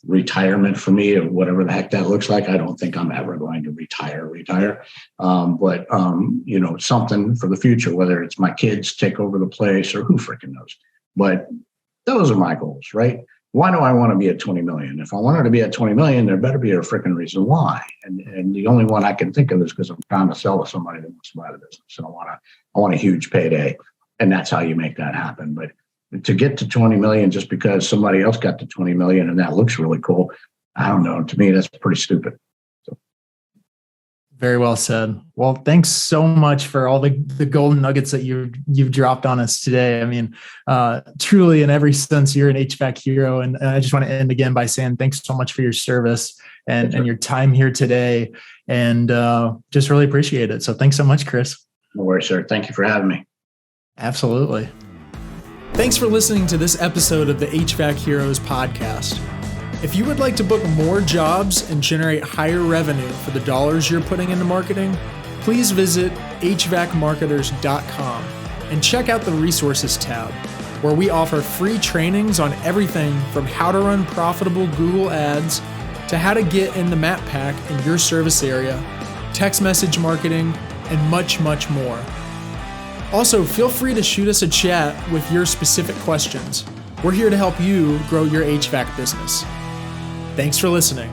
retirement for me or whatever the heck that looks like. I don't think I'm ever going to retire. But something for the future, whether it's my kids take over the place or who freaking knows. But those are my goals, right? Why do I want to be at 20 million? If I wanted to be at 20 million, there better be a freaking reason why. And the only one I can think of is because I'm trying to sell to somebody that wants to buy the business. And I want a huge payday. And that's how you make that happen. But to get to 20 million just because somebody else got to 20 million and that looks really cool, I don't know. To me, that's pretty stupid. Very well said. Well, thanks so much for all the golden nuggets that you've dropped on us today. I mean, truly in every sense, you're an HVAC hero. And I just want to end again by saying thanks so much for your service and your time here today. And just really appreciate it. So thanks so much, Chris. No worries, sir. Thank you for having me. Absolutely. Thanks for listening to this episode of the HVAC Heroes podcast. If you would like to book more jobs and generate higher revenue for the dollars you're putting into marketing, please visit hvacmarketers.com and check out the resources tab, where we offer free trainings on everything from how to run profitable Google ads to how to get in the map pack in your service area, text message marketing, and much, much more. Also, feel free to shoot us a chat with your specific questions. We're here to help you grow your HVAC business. Thanks for listening.